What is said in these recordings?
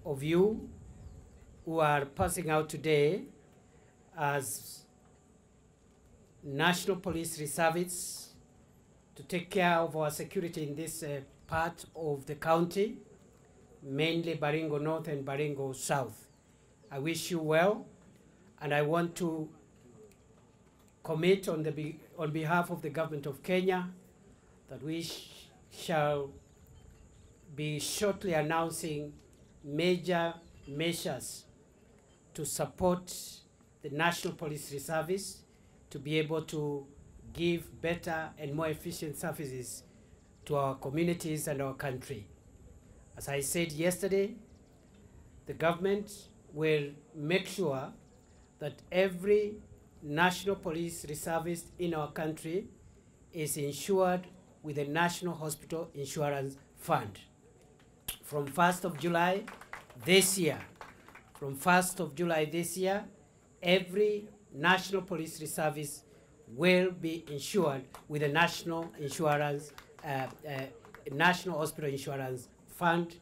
of you who are passing out today as National Police Reservists to take care of our security in this part of the county, mainly Baringo North and Baringo South. I wish you well, and I want to commit on behalf of the government of Kenya that we shall be shortly announcing major measures to support the National Police Reservice to be able to give better and more efficient services to our communities and our country. As I said yesterday, the government will make sure that every National Police Reservist in our country is insured with a National Hospital Insurance Fund. From 1st of July this year, every National Police Reservist will be insured with a National Hospital Insurance Fund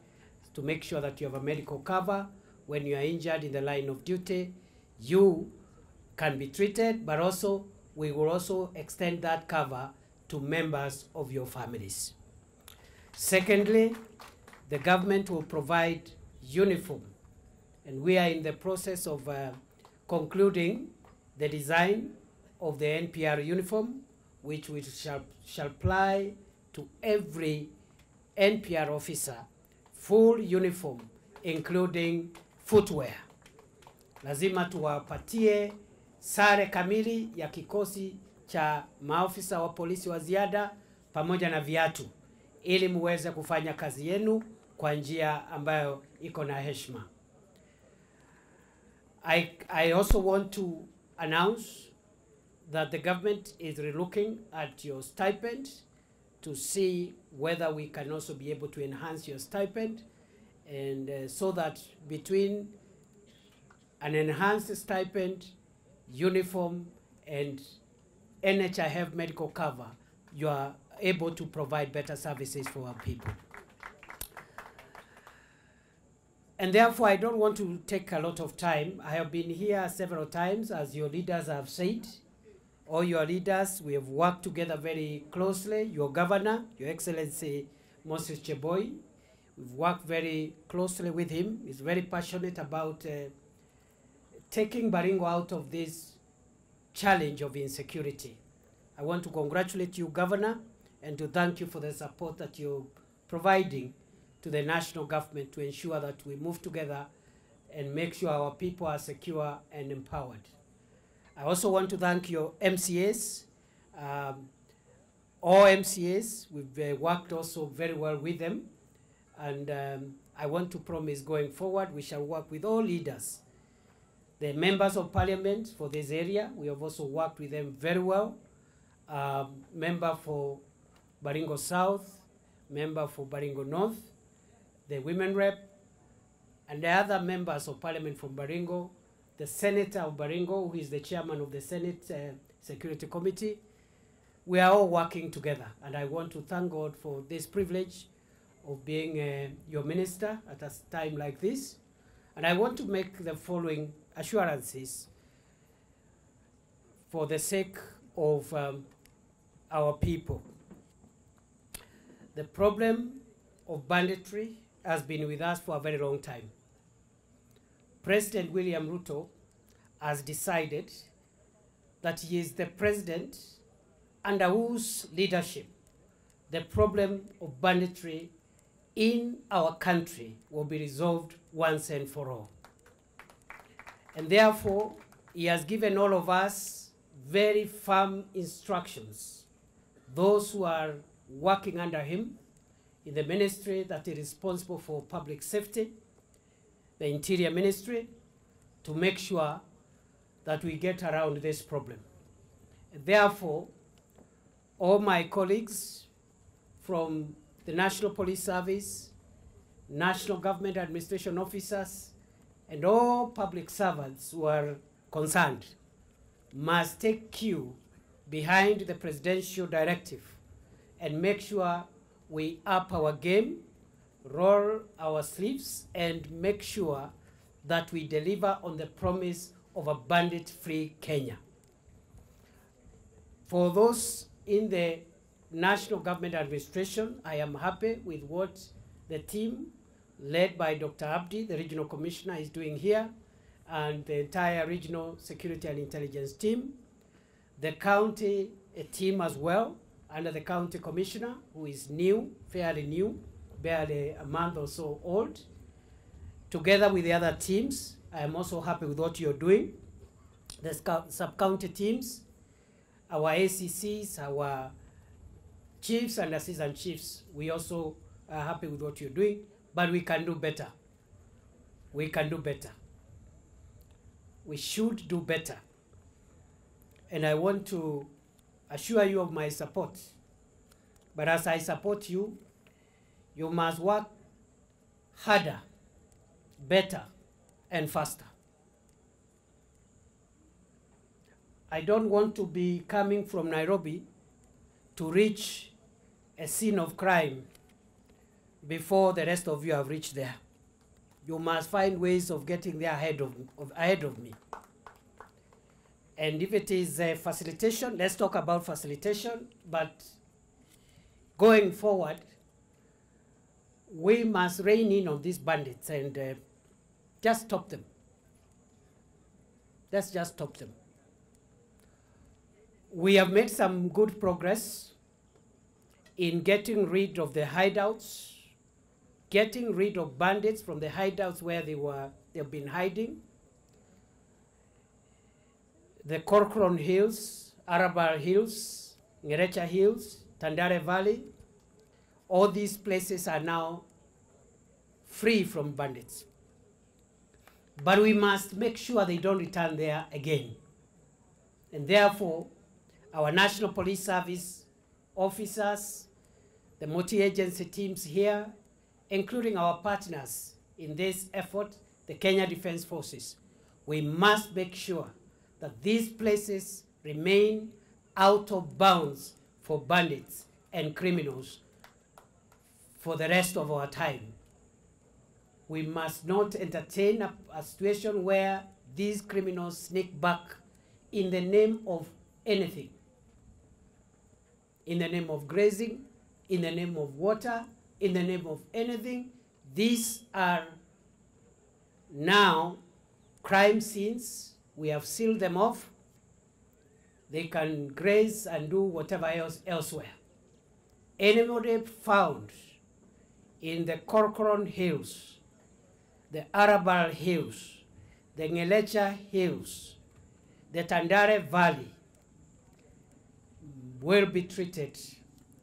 to make sure that you have a medical cover when you are injured in the line of duty. You can be treated, but also we will also extend that cover to members of your families. Secondly, the government will provide uniform, and we are in the process of concluding the design of the NPR uniform, which we shall apply to every NPR officer, full uniform, including footwear. Lazima tuwapatie sare kamili ya kikosi cha maafisa wa polisi wa ziada pamoja na viatu, ili muweze kufanya kazi yenu kwa njia ambayo iko na heshima. I also want to announce that the government is relooking at your stipend to see whether we can also be able to enhance your stipend, and so that between an enhanced stipend, uniform, and NHIF medical cover, you are able to provide better services for our people. And therefore, I don't want to take a lot of time. I have been here several times, as your leaders have said. All your leaders, we have worked together very closely. Your governor, Your Excellency Moses Cheboy, we've worked very closely with him. He's very passionate about taking Baringo out of this challenge of insecurity. I want to congratulate you, Governor, and to thank you for the support that you're providing to the national government to ensure that we move together and make sure our people are secure and empowered. I also want to thank your MCAs, all MCAs. We've worked also very well with them, and I want to promise going forward we shall work with all leaders. The members of parliament for this area, we have also worked with them very well. Member for Baringo South, member for Baringo North, the women rep, and the other members of parliament from Baringo, the senator of Baringo, who is the chairman of the Senate Security Committee. We are all working together, and I want to thank God for this privilege of being your minister at a time like this. And I want to make the following assurances for the sake of our people. The problem of banditry has been with us for a very long time. President William Ruto has decided that he is the president under whose leadership the problem of banditry in our country will be resolved once and for all. And therefore, he has given all of us very firm instructions, those who are working under him in the ministry that is responsible for public safety, the Interior Ministry, to make sure that we get around this problem. And therefore, all my colleagues from the National Police Service, National Government Administration officers, and all public servants who are concerned must take cue behind the presidential directive and make sure we up our game roll our sleeves and make sure that we deliver on the promise of a bandit-free Kenya. For those in the National Government Administration, I am happy with what the team led by Dr. Abdi, the Regional Commissioner, is doing here, and the entire Regional Security and Intelligence team. The county team as well, under the County Commissioner, who is new, fairly new, barely a month or so old. Together with the other teams, I am also happy with what you're doing. The sub-county teams, our ACCs, our chiefs and assistant chiefs, we also are happy with what you're doing, but we can do better. We can do better. We should do better. And I want to assure you of my support. But as I support you, you must work harder, better, and faster. I don't want to be coming from Nairobi to reach a scene of crime before the rest of you have reached there. You must find ways of getting there ahead of me. And if it is facilitation, let's talk about facilitation. But going forward, we must rein in on these bandits and just stop them. Let's just stop them. We have made some good progress in getting rid of the hideouts, getting rid of bandits from the hideouts where they've been hiding. The Corcoran Hills, Arabal Hills, Ngerecha Hills, Tandare Valley, all these places are now free from bandits. But we must make sure they don't return there again. And therefore, our National Police Service officers, the multi-agency teams here, including our partners in this effort, the Kenya Defense Forces, we must make sure that these places remain out of bounds for bandits and criminals for the rest of our time. We must not entertain a situation where these criminals sneak back in the name of anything. In the name of grazing, in the name of water, in the name of anything. These are now crime scenes. We have sealed them off. They can graze and do whatever else elsewhere. Anybody found in the Corcoran Hills, the Arabal Hills, the Ngelecha Hills, the Tandare Valley, will be treated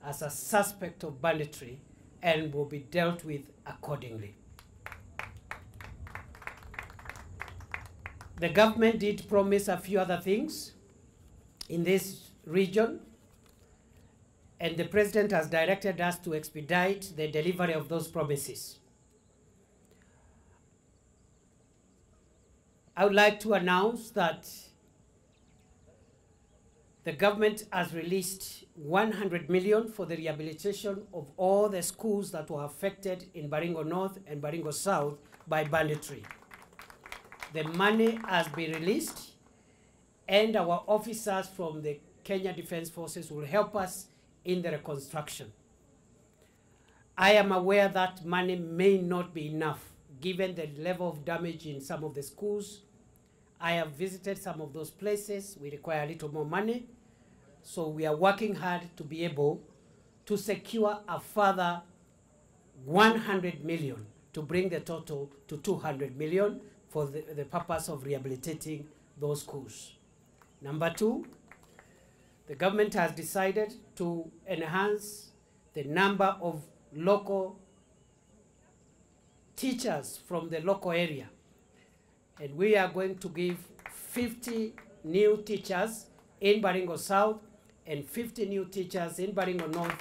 as a suspect of banditry and will be dealt with accordingly. The government did promise a few other things in this region, and the president has directed us to expedite the delivery of those promises. I would like to announce that the government has released 100 million for the rehabilitation of all the schools that were affected in Baringo North and Baringo South by banditry. The money has been released, and our officers from the Kenya Defense Forces will help us in the reconstruction. I am aware that money may not be enough given the level of damage in some of the schools. I have visited some of those places. We require a little more money. So we are working hard to be able to secure a further 100 million to bring the total to 200 million for the purpose of rehabilitating those schools. Number two, the government has decided to enhance the number of local teachers from the local area. And we are going to give 50 new teachers in Baringo South and 50 new teachers in Baringo North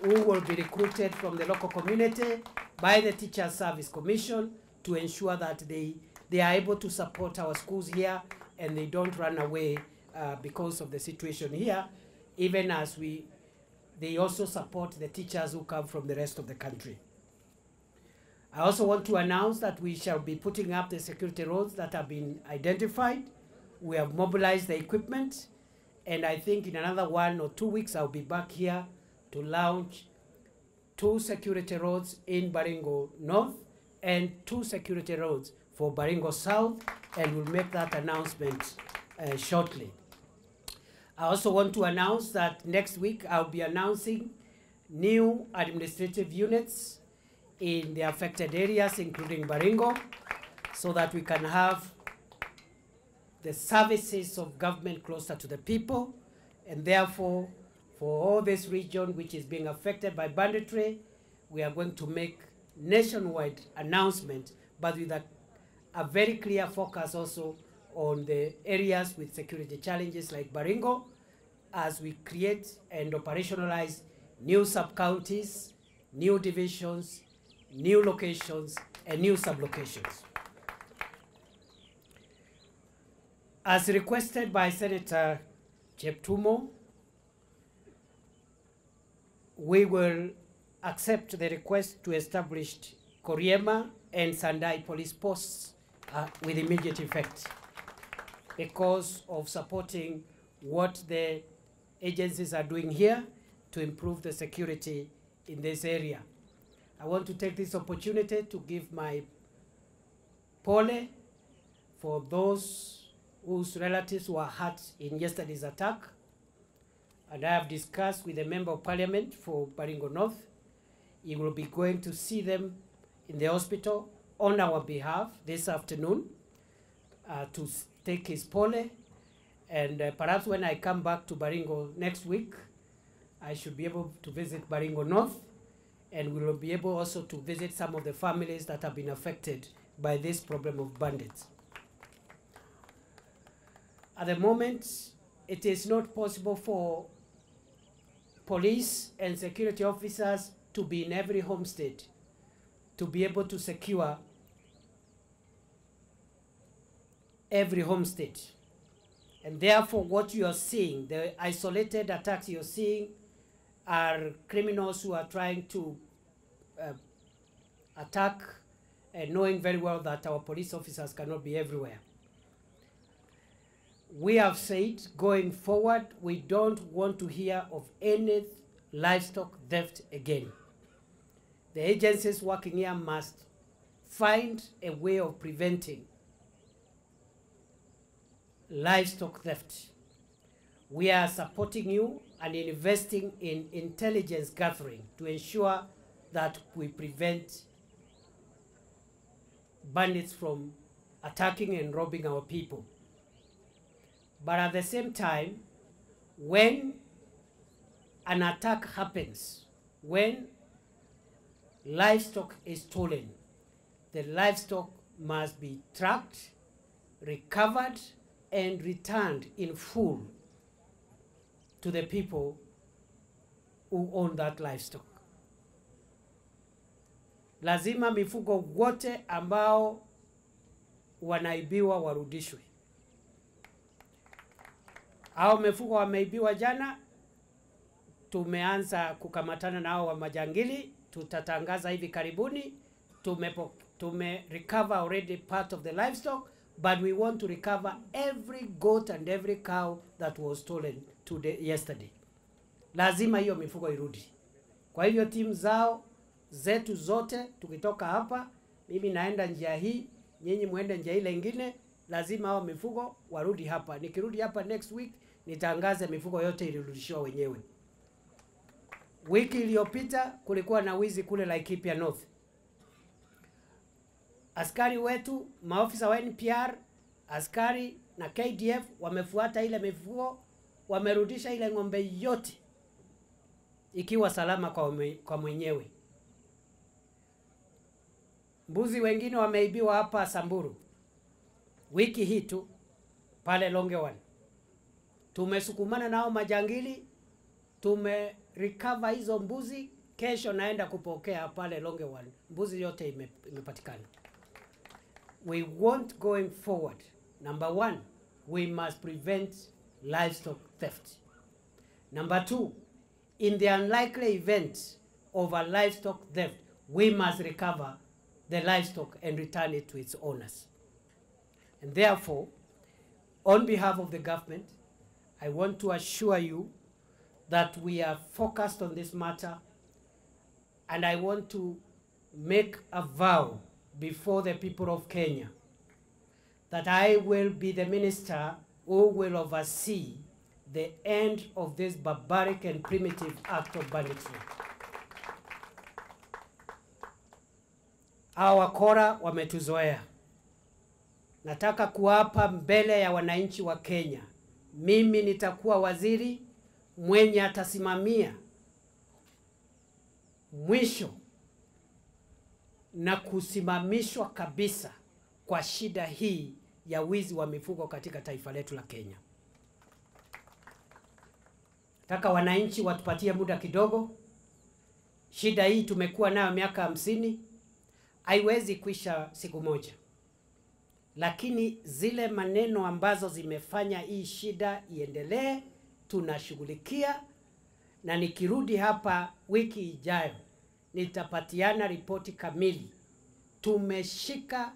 who will be recruited from the local community by the Teachers Service Commission to ensure that they are able to support our schools here and they don't run away because of the situation here, even as they also support the teachers who come from the rest of the country. I also want to announce that we shall be putting up the security roads that have been identified. We have mobilized the equipment, and I think in another 1 or 2 weeks I'll be back here to launch 2 security roads in Baringo North and 2 security roads for Baringo South, and we'll make that announcement shortly. I also want to announce that next week I'll be announcing new administrative units in the affected areas, including Baringo, so that we can have the services of government closer to the people. And therefore, for all this region which is being affected by banditry, we are going to make nationwide announcement, but with a very clear focus also on the areas with security challenges like Baringo, as we create and operationalize new sub-counties, new divisions, new locations, and new sub-locations. As requested by Senator Cheptumo, we will accept the request to establish Koriema and Sandai police posts with immediate effect because of supporting what the agencies are doing here to improve the security in this area. I want to take this opportunity to give my pole for those whose relatives were hurt in yesterday's attack. And I have discussed with the Member of Parliament for Baringo North. He will be going to see them in the hospital on our behalf this afternoon to take his pole. And perhaps when I come back to Baringo next week, I should be able to visit Baringo North, and we will be able also to visit some of the families that have been affected by this problem of bandits. At the moment, it is not possible for police and security officers to be in every homestead to be able to secure every homestead. And therefore, what you are seeing, the isolated attacks you're seeing, are criminals who are trying to attack, knowing very well that our police officers cannot be everywhere. We have said, going forward, we don't want to hear of any livestock theft again. The agencies working here must find a way of preventing livestock theft. We are supporting you and investing in intelligence gathering to ensure that we prevent bandits from attacking and robbing our people. But at the same time, when an attack happens, when livestock is stolen, the livestock must be tracked, recovered, and returned in full to the people who own that livestock. Lazima mifugo wote ambao wanaibiwa warudishwe. Hao mifugo wameibiwa jana, tumeanza kukamatana na hao wa majangili, tutatangaza hivi karibuni. Tume recover already part of the livestock, but we want to recover every goat and every cow that was stolen yesterday. Lazima hiyo mifugo irudi. Kwa hivyo timu zetu zote, tukitoka hapa, mimi naenda njia hii, nyinyi muende njia ile ingine, lazima hao mifugo warudi hapa. Nikirudi hapa next week, nitangaze mifugo yote ilirudishiwa wenyewe. Wiki iliyopita kulikuwa na wizi kule Laikipia North. Askari wetu, maofisa wa NPR, askari na KDF wamefuata ile mifugo, wamerudisha ile ng'ombe yote ikiwa salama kwa mwenyewe. Mbuzi wengine wameibiwa hapa Samburu wiki hii tu pale Longewan. Tumesukumana nao majangili, recover hizo mbuzi, kesho naenda kupokea pale Longewan. Mbuzi yote imepatikana. We want going forward. Number one, we must prevent livestock theft. Number two, in the unlikely event of a livestock theft, we must recover the livestock and return it to its owners. And therefore, on behalf of the government, I want to assure you that we are focused on this matter, and I want to make a vow before the people of Kenya that I will be the minister who will oversee the end of this barbaric and primitive act of banditry. Hawa wakora wametuzoea. Nataka kuapa mbele ya wananchi wa Kenya, mimi nitakuwa waziri mwenye atasimamia mwisho na kusimamishwa kabisa kwa shida hii ya wizi wa mifugo katika taifa letu la Kenya. Nataka wananchi watupatie muda kidogo. Shida hii tumekuwa nayo miaka 50, haiwezi kuisha siku moja. Lakini zile maneno ambazo zimefanya hii shida iendelee tunashughulikia, na nikirudi hapa wiki ijayo nitapatiana ripoti kamili. Tumeshika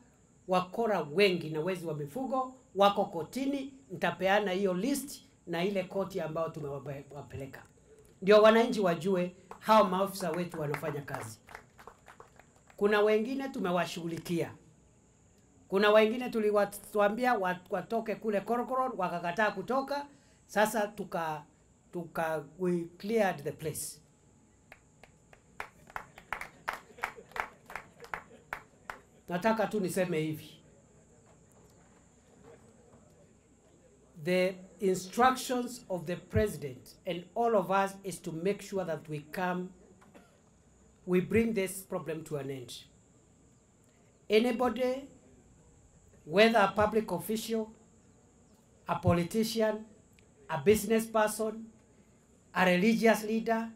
wakora wengi na wezi wa mifugo wako kotini, nitapeana hiyo list na ile koti ambao tumewapeleka. Ndio wananchi wajue hao maafisa wetu wanafanya kazi. Kuna wengine tumewashughulikia. Kuna wengine tuliwaambia watoke kule Korokoron wakakataa kutoka. Sasa we cleared the place. Nataka tu niseme hivi. The instructions of the president and all of us is to make sure that we bring this problem to an end. Anybody, whether a public official, a politician, a business person, a religious leader,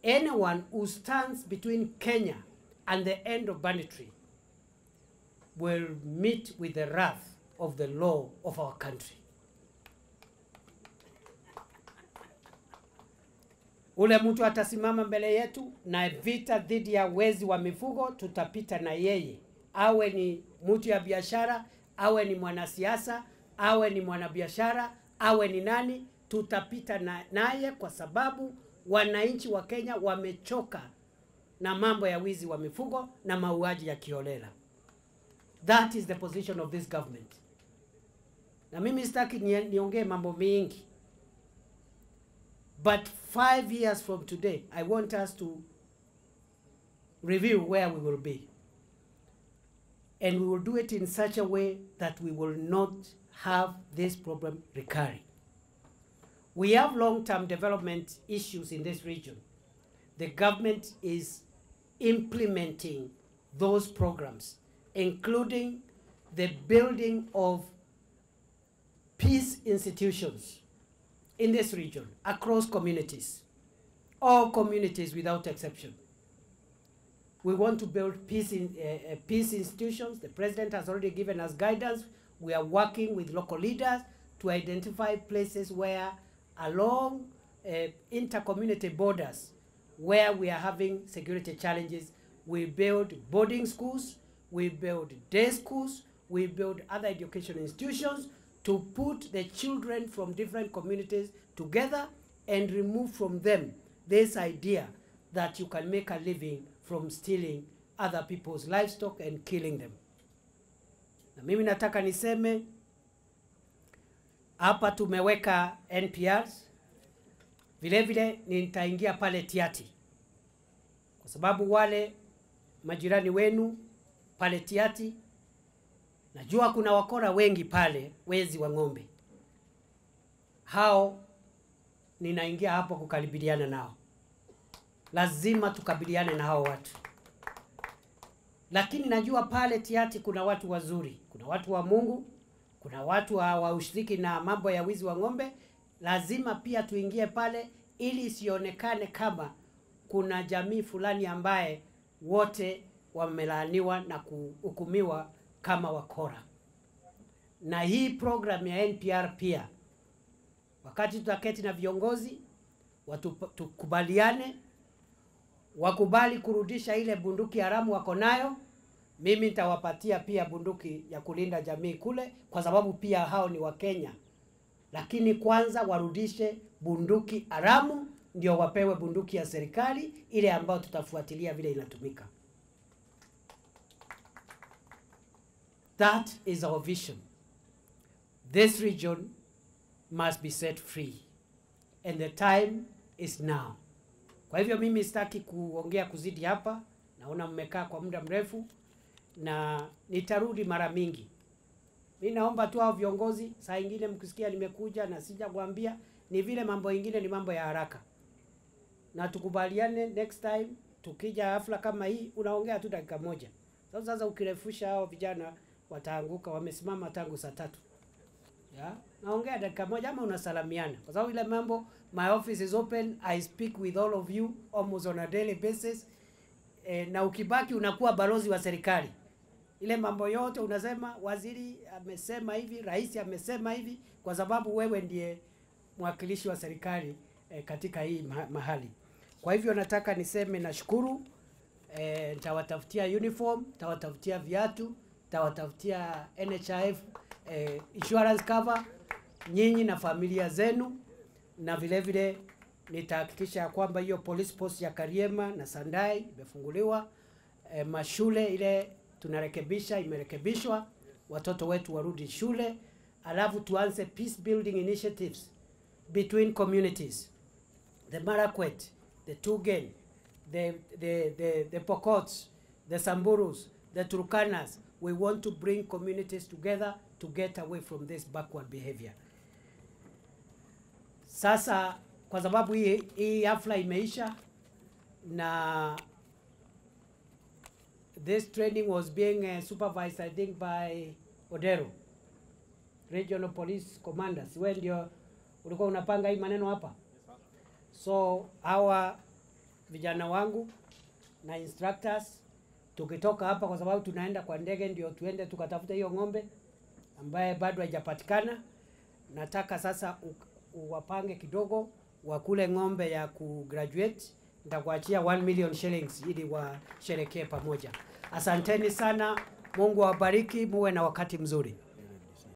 anyone who stands between Kenya and the end of banditry will meet with the wrath of the law of our country. Ule mtu atasimama mbele yetu na vita dhidi ya wezi wa mifugo, tutapita na yeye. Awe ni mtu ya biashara, awe ni mwanasiasa, awe ni mwanabiashara, awe ni nani, tutapita naye kwa sababu wananchi wa Kenya wamechoka na mambo ya wizi wa mifugo na mauaji ya kiholela. That is the position of this government. Na mimi sitaki niongee mambo mengi. But 5 years from today, I want us to review where we will be. And we will do it in such a way that we will not have this problem recurring. We have long-term development issues in this region. The government is implementing those programs, including the building of peace institutions in this region, across communities, all communities without exception. We want to build peace institutions. The president has already given us guidance. We are working with local leaders to identify places where along inter-community borders where we are having security challenges, we build boarding schools, we build day schools, we build other education institutions to put the children from different communities together and remove from them this idea that you can make a living from stealing other people's livestock and killing them. Na mimi nataka niseme hapa tumeweka NPRs, vile vile nitaingia pale Tiati, kwa sababu wale majirani wenu pale Tiati, najua kuna wakora wengi pale, wezi wa ng'ombe. Hao ninaingia hapo kukabiliana nao. Lazima tukabiliane na hao watu. Lakini najua pale Tiati kuna watu wazuri, kuna watu wa Mungu, kuna watu hawahusiki na mambo ya wizi wa ng'ombe. Lazima pia tuingie pale ili isionekane kama kuna jamii fulani ambaye wote wamelaaniwa na kuhukumiwa kama wakora. Na hii program ya NPR pia, wakati tutaketi na viongozi, tukubaliane, wakubali kurudisha ile bunduki haramu wako nayo, Mimi nitawapatia pia bunduki ya kulinda jamii kule, kwa sababu pia hao ni Wakenya. Lakini kwanza warudishe bunduki haramu, ndio wapewe bunduki ya serikali ile ambayo tutafuatilia vile inatumika. That is our vision. This region must be set free. And the time is now. Kwa hivyo mimi sitaki kuongea kuzidi hapa. Naona mmekaa kwa muda mrefu na nitarudi mara mingi. Mimi naomba tu hao viongozi, saa nyingine mkisikia nimekuja na sija kuambia, ni vile mambo mengine ni mambo ya haraka. Na tukubaliane next time tukija hafla kama hii unaongea tu dakika moja. Sasa ukirefusha hao vijana wataanguka, wamesimama tangu saa 3. Ya, naongea dakika moja ama unasalamiana. Kwa sababu ile mambo, my office is open, I speak with all of you almost on a daily basis. Na ukibaki unakuwa balozi wa serikali. Ile mambo yote unasema waziri amesema hivi, rais amesema hivi, kwa sababu wewe ndiye mwakilishi wa serikali katika hii mahali. Kwa hivyo nataka niseme nashukuru. Nitawatafutia uniform, nitawatafutia viatu, nitawatafutia NHIF insurance cover nyinyi na familia zenu, na vile vile nitahakikisha kwamba hiyo police post ya Kariema na Sandai imefunguliwa, mashule ile tunarekebisha imerekebishwa, watoto wetu warudi shule, alafu tuanze peace building initiatives between communities, the Marakwet, the Tugen, the Pokots, the Samburus, the Turkanas. We want to bring communities together to get away from this backward behavior. Sasa kwa sababu hii hafla imeisha na this training was being supervised I think by Odero, Regional Police Commanders. Wewe ndio ulikuwa unapanga hii maneno hapa? So hawa vijana wangu na instructors tukitoka hapa, kwa sababu tunaenda kwa ndege, ndio tuende tukatafuta hiyo ng'ombe ambaye bado haijapatikana. Nataka sasa uwapange kidogo wakule ng'ombe ya kugraduate. Nitakuachia 1 million shillings ili washerekee pamoja. Asanteni sana. Mungu awabariki, muwe na wakati mzuri.